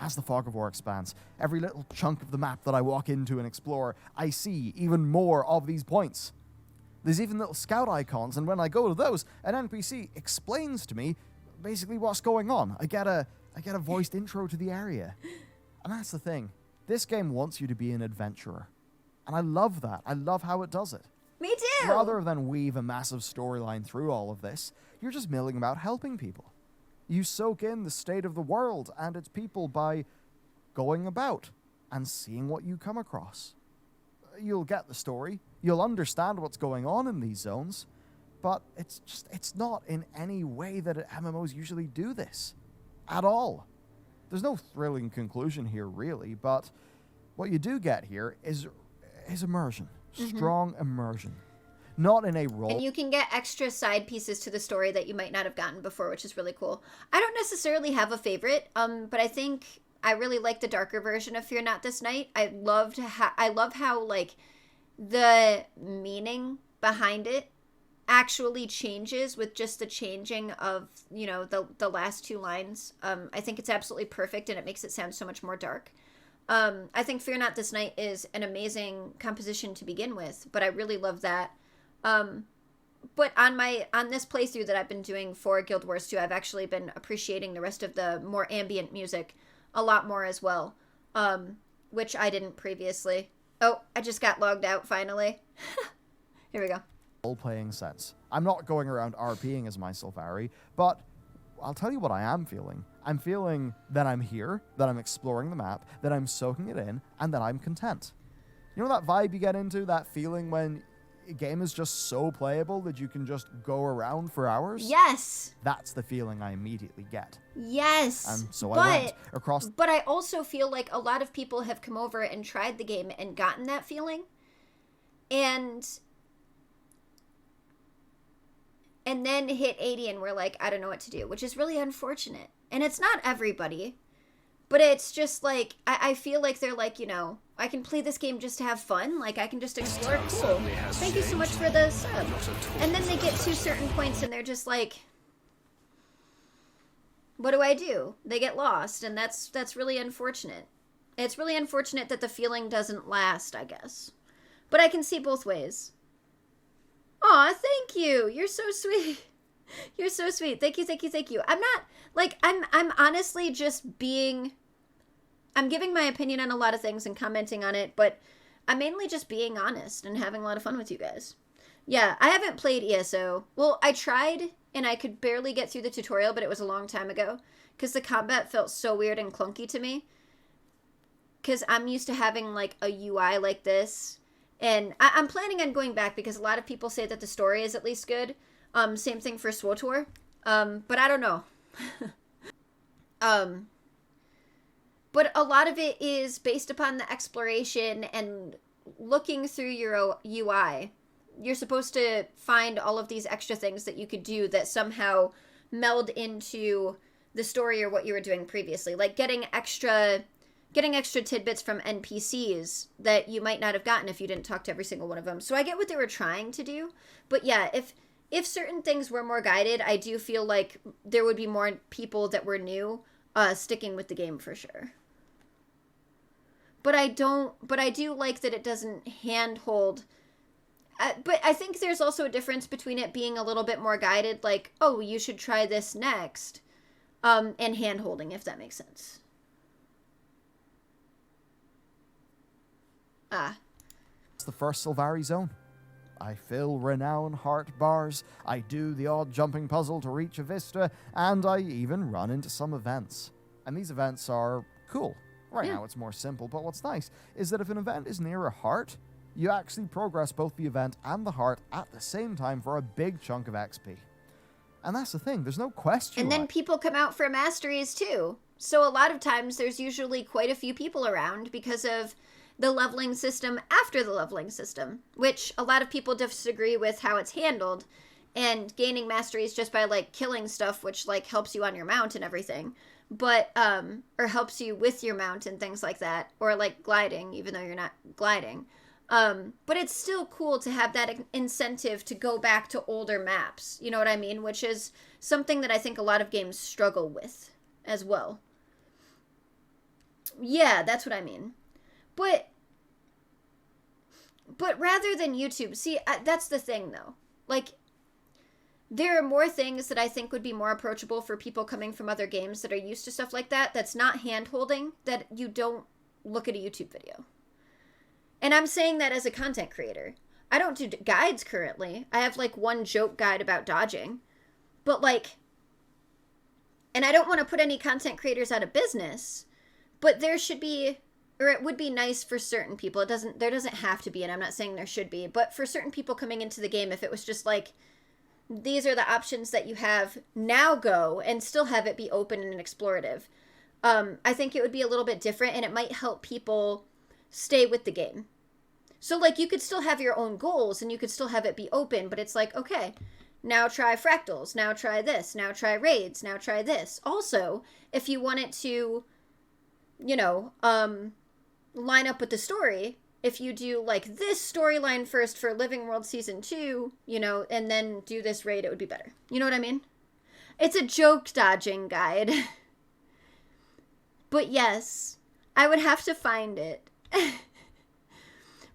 S3: as the fog of war expands, every little chunk of the map that I walk into and explore, I see even more of these points. There's even little scout icons, and when I go to those, an NPC explains to me basically what's going on. I get a voiced intro to the area. And that's the thing. This game wants you to be an adventurer. And I love that. I love how it does it.
S2: Me
S3: Rather than weave a massive storyline through all of this, you're just milling about helping people. You soak in the state of the world and its people by going about and seeing what you come across. You'll get the story, you'll understand what's going on in these zones, but it's not in any way that MMOs usually do this. At all. There's no thrilling conclusion here, really, but what you do get here is immersion. Strong immersion. Not in a role.
S2: And you can get extra side pieces to the story that you might not have gotten before, which is really cool. I don't necessarily have a favorite, but I think I really like the darker version of Fear Not This Night. I love how like the meaning behind it actually changes with just the changing of, you know, the last two lines. I think it's absolutely perfect, and it makes it sound so much more dark. I think Fear Not This Night is an amazing composition to begin with, but I really love that. But on this playthrough that I've been doing for Guild Wars 2, I've actually been appreciating the rest of the more ambient music a lot more as well, which I didn't previously. Oh, I just got logged out finally. Here we go.
S3: Role-playing sense. I'm not going around RPing as my Sylvari, but I'll tell you what I am feeling. I'm feeling that I'm here, that I'm exploring the map, that I'm soaking it in, and that I'm content. You know that vibe you get into, that feeling when a game is just so playable that you can just go around for hours?
S2: Yes.
S3: That's the feeling I immediately get.
S2: Yes.
S3: And so I went across.
S2: But I also feel like a lot of people have come over and tried the game and gotten that feeling. And then hit 80 and we're like, I don't know what to do, which is really unfortunate. And it's not everybody, but it's just like, I feel like they're like, you know, I can play this game just to have fun. Like, I can just explore. Cool. Thank you so much for the sub. And then they get to certain points and they're just like, what do I do? They get lost, and that's really unfortunate. It's really unfortunate that the feeling doesn't last, I guess. But I can see both ways. Aw, thank you. You're so sweet. You're so sweet. Thank you, thank you, thank you. I'm not, like, I'm honestly just I'm giving my opinion on a lot of things and commenting on it, but I'm mainly just being honest and having a lot of fun with you guys. Yeah, I haven't played ESO. Well, I tried, and I could barely get through the tutorial, but it was a long time ago, because the combat felt so weird and clunky to me. Because I'm used to having, like, a UI like this. And I'm planning on going back because a lot of people say that the story is at least good. Same thing for SWTOR. But I don't know. But a lot of it is based upon the exploration and looking through your UI. You're supposed to find all of these extra things that you could do that somehow meld into the story or what you were doing previously. Like getting extra tidbits from NPCs that you might not have gotten if you didn't talk to every single one of them. So I get what they were trying to do. But yeah, if certain things were more guided, I do feel like there would be more people that were new sticking with the game for sure. But I do like that it doesn't handhold. But I think there's also a difference between it being a little bit more guided, like, oh, you should try this next, and handholding, if that makes sense.
S3: It's the first Sylvari zone. I fill renown heart bars, I do the odd jumping puzzle to reach a vista, and I even run into some events. And these events are cool. Right now it's more simple, but what's nice is that if an event is near a heart, you actually progress both the event and the heart at the same time for a big chunk of XP. And that's the thing, there's no question.
S2: And then people come out for masteries too. So a lot of times there's usually quite a few people around because of the leveling system after the leveling system, which a lot of people disagree with how it's handled, and gaining masteries just by like killing stuff, which like helps you on your mount and everything, but or helps you with your mount and things like that, or like gliding even though you're not gliding, but it's still cool to have that incentive to go back to older maps, you know what I mean, which is something that I think a lot of games struggle with as well. Yeah, that's what I mean. But rather than YouTube, see, that's the thing, though. Like, there are more things that I think would be more approachable for people coming from other games that are used to stuff like that, that's not hand-holding, that you don't look at a YouTube video. And I'm saying that as a content creator. I don't do guides currently. I have like one joke guide about dodging. But like, and I don't want to put any content creators out of business, but there should be, or it would be nice for certain people. There doesn't have to be, and I'm not saying there should be, but for certain people coming into the game, if it was just like, these are the options that you have, now go, and still have it be open and explorative. I think it would be a little bit different, and it might help people stay with the game. So like, you could still have your own goals, and you could still have it be open, but it's like, okay, now try fractals, now try this, now try raids, now try this. Also, if you want it to, you know, line up with the story, if you do like this storyline first for Living World Season 2, you know, and then do this raid, it would be better. You know what I mean? It's a joke dodging guide. But yes, I would have to find it.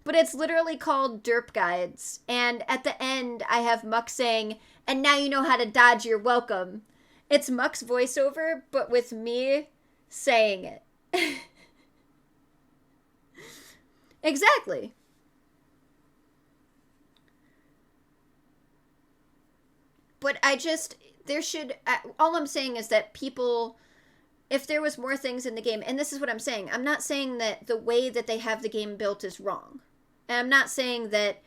S2: But it's literally called Derp Guides. And at the end, I have Muck saying, and now you know how to dodge, you're welcome. It's Muck's voiceover, but with me saying it. Exactly. But all I'm saying is that people, if there was more things in the game, and this is what I'm saying, I'm not saying that the way that they have the game built is wrong. And I'm not saying that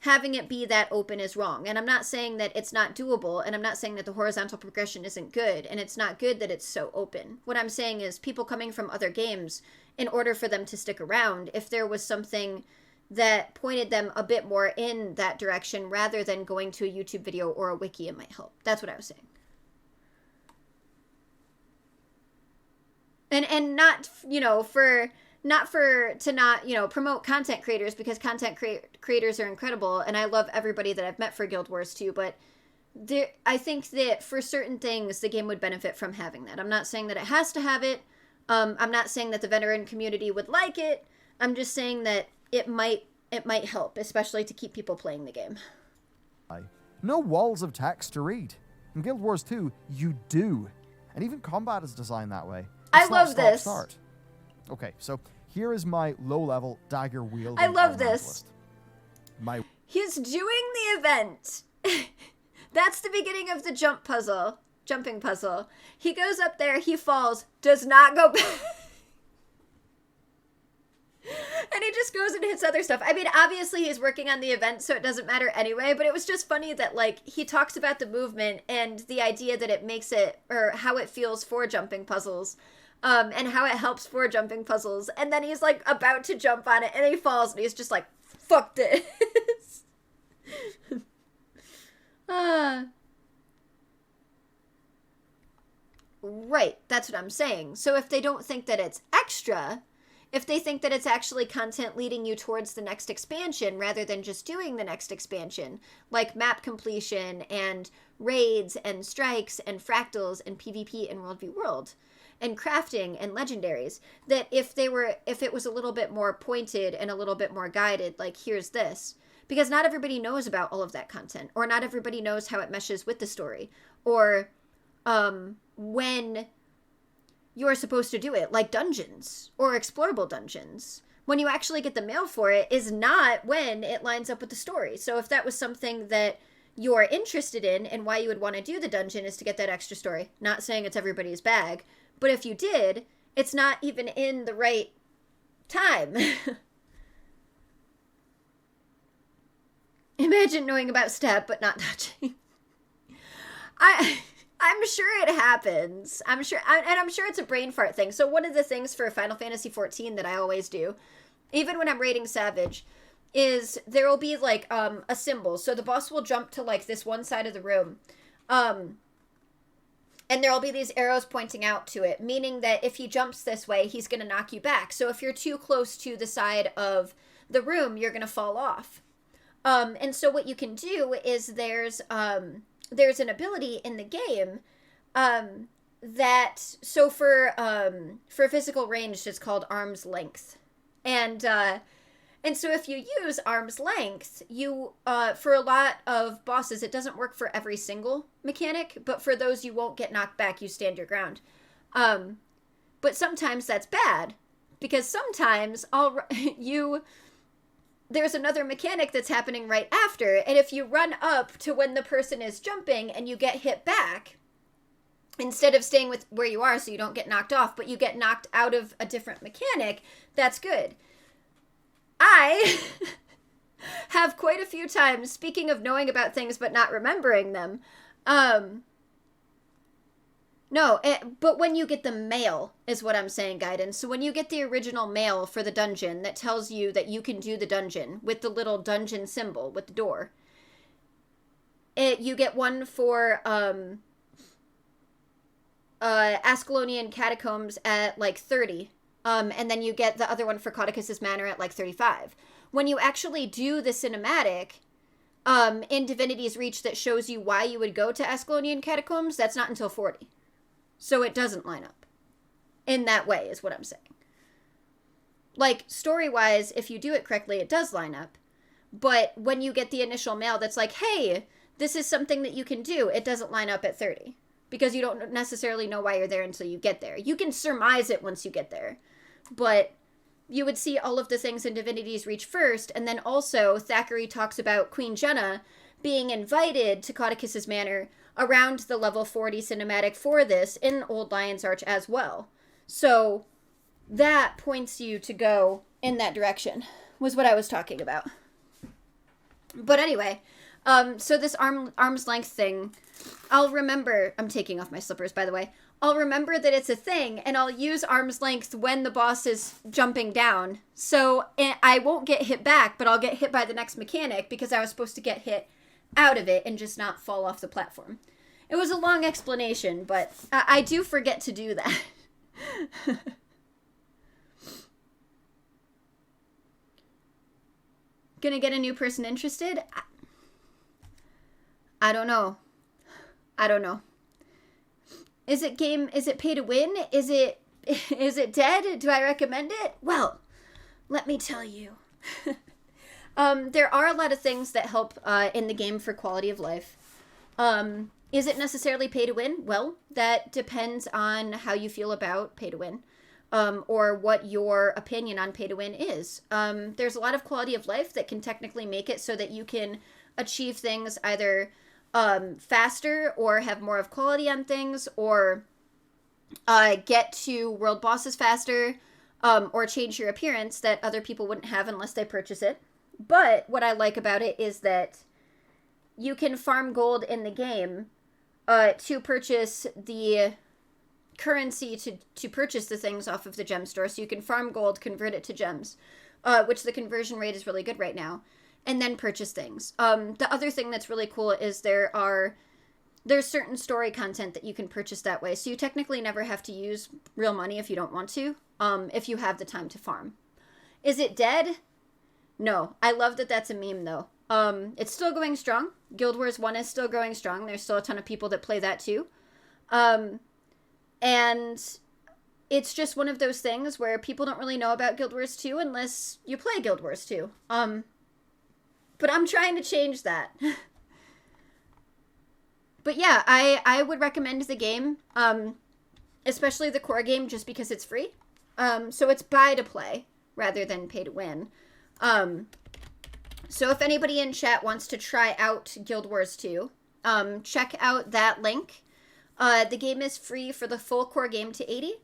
S2: having it be that open is wrong. And I'm not saying that it's not doable. And I'm not saying that the horizontal progression isn't good. And it's not good that it's so open. What I'm saying is people coming from other games, in order for them to stick around, if there was something that pointed them a bit more in that direction rather than going to a YouTube video or a wiki, it might help. That's what I was saying. And not, you know, to promote content creators, because content creators are incredible, and I love everybody that I've met for Guild Wars 2, but I think that for certain things, the game would benefit from having that. I'm not saying that it has to have it. I'm not saying that the veteran community would like it. I'm just saying that it might help, especially to keep people playing the game.
S3: No walls of text to read. In Guild Wars 2, you do. And even combat is designed that way.
S2: I love this.
S3: Start. Okay, so here is my low-level dagger wielding.
S2: I love this.
S3: My
S2: He's doing the event. That's the beginning of the jumping puzzle. He goes up there, he falls, does not go back. And he just goes and hits other stuff. I mean, obviously he's working on the event, so it doesn't matter anyway, but it was just funny that, like, he talks about the movement and the idea that it makes it, or how it feels for jumping puzzles, and how it helps for jumping puzzles. And then he's, like, about to jump on it, and he falls, and he's just like, fuck this. Right, that's what I'm saying. So if they don't think that it's extra, if they think that it's actually content leading you towards the next expansion rather than just doing the next expansion, like map completion and raids and strikes and fractals and PvP and World v World and crafting and legendaries, that if it was a little bit more pointed and a little bit more guided, like here's this, because not everybody knows about all of that content, or not everybody knows how it meshes with the story, or when you're supposed to do it, like dungeons or explorable dungeons. When you actually get the mail for it is not when it lines up with the story. So if that was something that you're interested in, and why you would want to do the dungeon is to get that extra story. Not saying it's everybody's bag, but if you did, it's not even in the right time. Imagine knowing about step but not touching. I'm sure it happens. I'm sure it's a brain fart thing. So one of the things for Final Fantasy XIV that I always do, even when I'm raiding Savage, is there will be like a symbol. So the boss will jump to like this one side of the room, and there will be these arrows pointing out to it, meaning that if he jumps this way, he's going to knock you back. So if you're too close to the side of the room, you're going to fall off. And so what you can do is there's an ability in the game that, so for physical ranged, it's called arm's length. And so if you use arm's length, you, for a lot of bosses, it doesn't work for every single mechanic, but for those you won't get knocked back, you stand your ground. But sometimes that's bad, because sometimes there's another mechanic that's happening right after, and if you run up to when the person is jumping and you get hit back, instead of staying with where you are so you don't get knocked off, but you get knocked out of a different mechanic, that's good. I have quite a few times, speaking of knowing about things but not remembering them, but when you get the mail is what I'm saying, Guidance. So when you get the original mail for the dungeon that tells you that you can do the dungeon with the little dungeon symbol with the door, you get one for Ascalonian Catacombs at like 30, and then you get the other one for Caudicus's Manor at like 35. When you actually do the cinematic in Divinity's Reach that shows you why you would go to Ascalonian Catacombs, that's not until 40. So it doesn't line up in that way, is what I'm saying. Like, story-wise, if you do it correctly, it does line up. But when you get the initial mail that's like, hey, this is something that you can do, it doesn't line up at 30. Because you don't necessarily know why you're there until you get there. You can surmise it once you get there. But you would see all of the things in Divinity's Reach first, and then also Thackeray talks about Queen Jenna being invited to Caudicus's Manor around the level 40 cinematic for this in Old Lion's Arch as well. So that points you to go in that direction, was what I was talking about. But anyway, so this arm's length thing, I'll remember, I'm taking off my slippers, by the way, I'll remember that it's a thing, and I'll use arm's length when the boss is jumping down. So I won't get hit back, but I'll get hit by the next mechanic because I was supposed to get hit out of it and just not fall off the platform. It was a long explanation, but I do forget to do that. Gonna get a new person interested? I don't know. Is it pay to win? Is it dead? Do I recommend it? Well, let me tell you. There are a lot of things that help in the game for quality of life. Is it necessarily pay to win? Well, that depends on how you feel about pay to win, or what your opinion on pay to win is. There's a lot of quality of life that can technically make it so that you can achieve things either faster or have more of quality on things, or get to world bosses faster, or change your appearance that other people wouldn't have unless they purchase it. But what I like about it is that you can farm gold in the game to purchase the currency to purchase the things off of the gem store. So you can farm gold, convert it to gems, which the conversion rate is really good right now, and then purchase things. The other thing that's really cool is there's certain story content that you can purchase that way. So you technically never have to use real money if you don't want to, if you have the time to farm. Is it dead? No. I love that that's a meme, though. It's still going strong. Guild Wars 1 is still going strong. There's still a ton of people that play that, too. And it's just one of those things where people don't really know about Guild Wars 2 unless you play Guild Wars 2. But I'm trying to change that. But yeah, I would recommend the game, especially the core game, just because it's free. So it's buy to play rather than pay to win. So if anybody in chat wants to try out Guild Wars 2, check out that link. The game is free for the full core game to 80.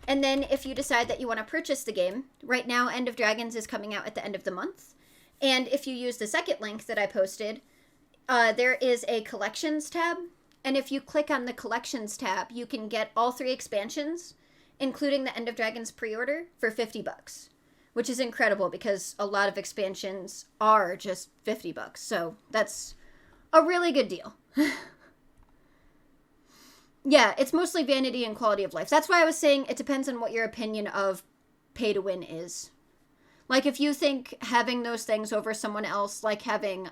S2: And then if you decide that you want to purchase the game, right now End of Dragons is coming out at the end of the month. And if you use the second link that I posted, there is a collections tab. And if you click on the collections tab, you can get all 3 expansions, including the End of Dragons pre-order, for $50. Which is incredible because a lot of expansions are just $50. So that's a really good deal. Yeah, it's mostly vanity and quality of life. That's why I was saying it depends on what your opinion of pay to win is. Like if you think having those things over someone else, like having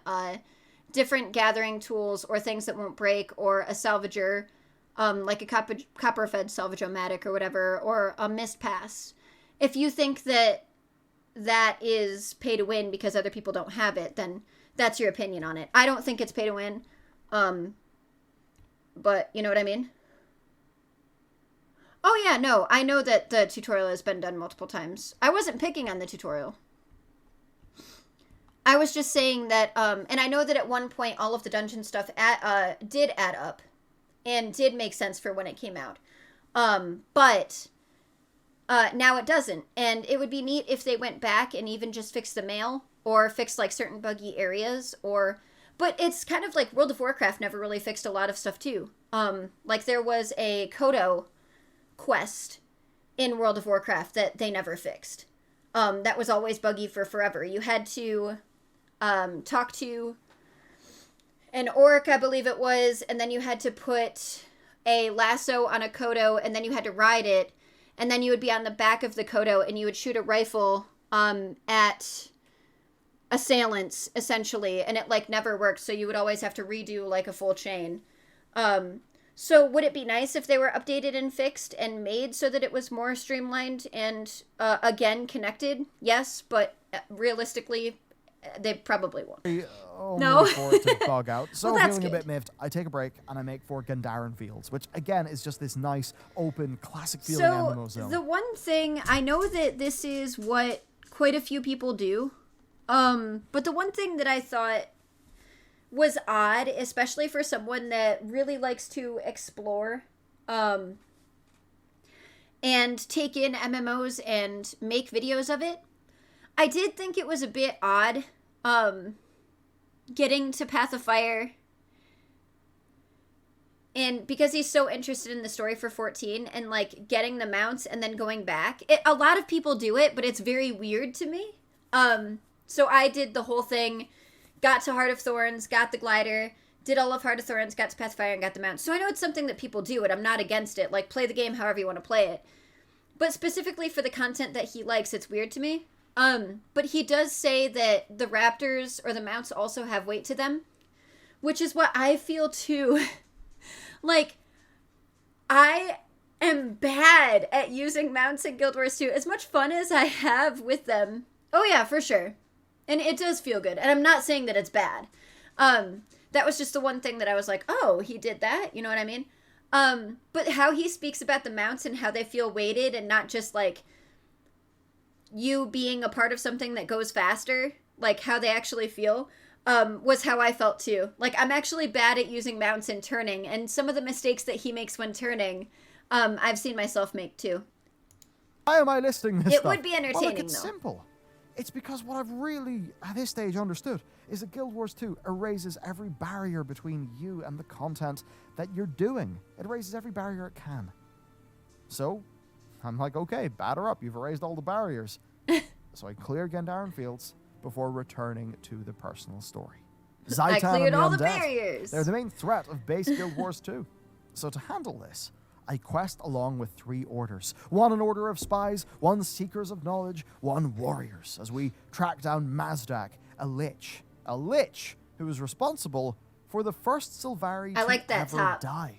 S2: different gathering tools or things that won't break, or a salvager, like a copper-fed salvage-o-matic or whatever, or a mist pass. If you think that is pay to win because other people don't have it, then that's your opinion on it. I don't think it's pay to win. But you know what I mean? Oh yeah, no, I know that the tutorial has been done multiple times. I wasn't picking on the tutorial. I was just saying that, and I know that at one point all of the dungeon stuff did add up and did make sense for when it came out. But now it doesn't. And it would be neat if they went back and even just fixed the mail or fixed like certain buggy areas but it's kind of like World of Warcraft never really fixed a lot of stuff too. Like there was a Kodo quest in World of Warcraft that they never fixed. That was always buggy for forever. You had to talk to an orc, I believe it was, and then you had to put a lasso on a Kodo, and then you had to ride it, and then you would be on the back of the Kodo, and you would shoot a rifle at assailants, essentially, and it, like, never worked, so you would always have to redo, like, a full chain. So would it be nice if they were updated and fixed and made so that it was more streamlined and, again, connected? Yes, but realistically, they probably won't.
S3: No. For it to bug out. So
S2: Well, that's
S3: feeling a
S2: good.
S3: bit miffed, I take a break and I make for Gandaren Fields, which again is just this nice, open, classic feeling MMO
S2: So
S3: zone.
S2: the one thing, I know that this is what quite a few people do, but the one thing that I thought was odd, especially for someone that really likes to explore and take in MMOs and make videos of it, I did think it was a bit odd getting to Path of Fire, and because he's so interested in the story for 14 and like getting the mounts and then going back. A lot of people do it, but it's very weird to me. So I did the whole thing, got to Heart of Thorns, got the glider, did all of Heart of Thorns, got to Path of Fire, and got the mount. So I know it's something that people do, and I'm not against it. Like, play the game however you want to play it. But specifically for the content that he likes, it's weird to me. But he does say that the raptors or the mounts also have weight to them, which is what I feel too. Like, I am bad at using mounts in Guild Wars 2. As much fun as I have with them. Oh yeah, for sure. And it does feel good. And I'm not saying that it's bad. That was just the one thing that I was like, oh, he did that? You know what I mean? But how he speaks about the mounts and how they feel weighted and not just like you being a part of something that goes faster, like how they actually feel, was how I felt too. Like, I'm actually bad at using mounts and turning, and some of the mistakes that he makes when turning, I've seen myself make too.
S3: Why am I listing this
S2: It
S3: stuff?
S2: would be entertaining,
S3: well, look, it's
S2: though.
S3: simple. It's because what I've really, at this stage, understood is that Guild Wars 2 erases every barrier between you and the content that you're doing. It erases every barrier it can. So, I'm like, okay, batter up. You've erased all the barriers. So I clear Gandaren Fields before returning to the personal story.
S2: I
S3: Zaitan
S2: cleared
S3: and
S2: all the
S3: undead.
S2: barriers.
S3: They're the main threat of base Guild Wars 2. So to handle this, I quest along with 3 orders. One an order of spies, one seekers of knowledge, one warriors, as we track down Mazdak, a lich. A lich who is responsible for the first Sylvari
S2: I
S3: to
S2: like that
S3: ever
S2: top.
S3: die.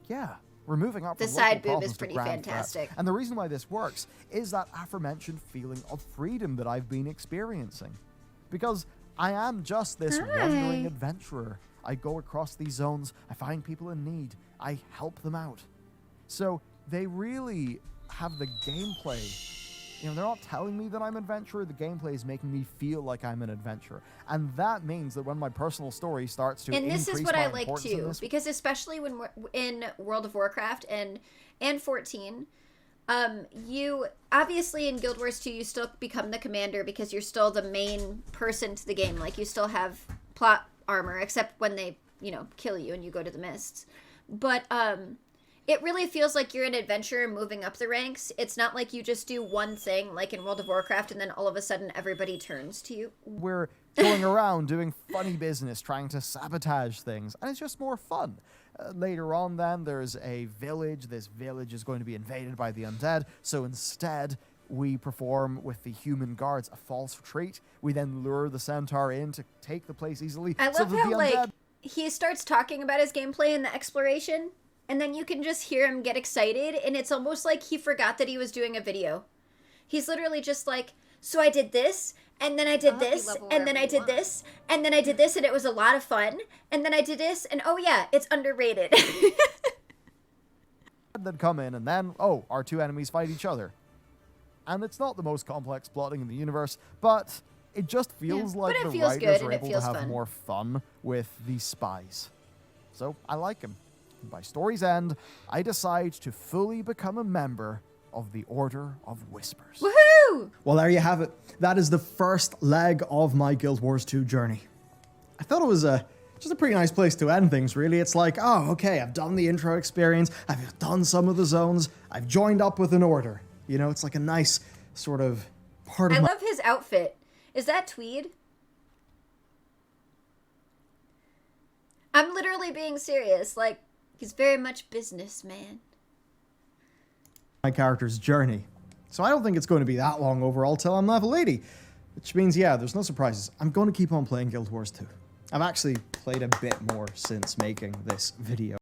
S3: Yeah, we're moving up
S2: The
S3: from
S2: side
S3: local
S2: boob is
S3: problems to
S2: pretty
S3: grand threats.
S2: fantastic.
S3: And the reason why this works is that aforementioned feeling of freedom that I've been experiencing. Because I am just this wandering adventurer. I go across these zones, I find people in need, I help them out. So they really have the gameplay. You know, they're not telling me that I'm an adventurer, the gameplay is making me feel like I'm an adventurer. And that means that when my personal story starts to
S2: And
S3: increase
S2: this is what
S3: my
S2: I like
S3: importance in
S2: too,
S3: this,
S2: because especially when we're in World of Warcraft and 14, you obviously in Guild Wars 2 you still become the commander because you're still the main person to the game. Like, you still have plot armor, except when they, you know, kill you and you go to the mists. But it really feels like you're an adventurer moving up the ranks. It's not like you just do one thing, like in World of Warcraft, and then all of a sudden everybody turns to you.
S3: we're going around doing funny business, trying to sabotage things, and it's just more fun. Later on then, there's a village. This village is going to be invaded by the undead, so instead we perform with the human guards a false retreat. We then lure the centaur in to take the place easily.
S2: I
S3: so
S2: love
S3: that
S2: how,
S3: the
S2: like,
S3: undead
S2: he starts talking about his gameplay and the exploration, and then you can just hear him get excited, and it's almost like he forgot that he was doing a video. He's literally just like, so I did this, and then I did this, and then I did this, and then I did this, and it was a lot of fun, and then I did this, and oh yeah, it's underrated.
S3: that come in, and then, oh, our 2 enemies fight each other. And it's not the most complex plotting in the universe, but It just feels like
S2: But it
S3: the
S2: feels
S3: writers
S2: good
S3: are
S2: and it
S3: able to
S2: feels
S3: have
S2: fun.
S3: more fun with these spies. So I like him. By story's end, I decide to fully become a member of the Order of Whispers.
S2: Woohoo!
S1: Well, there you have it. That is the first leg of my Guild Wars 2 journey. I thought it was just a pretty nice place to end things, really. It's like, oh, okay, I've done the intro experience, I've done some of the zones, I've joined up with an order. You know, it's like a nice sort of part of
S2: I
S1: my...
S2: love his outfit. Is that tweed? I'm literally being serious. Like, he's very much businessman.
S1: my character's journey. So I don't think it's going to be that long overall till I'm level 80. Which means, yeah, there's no surprises. I'm going to keep on playing Guild Wars 2. I've actually played a bit more since making this video.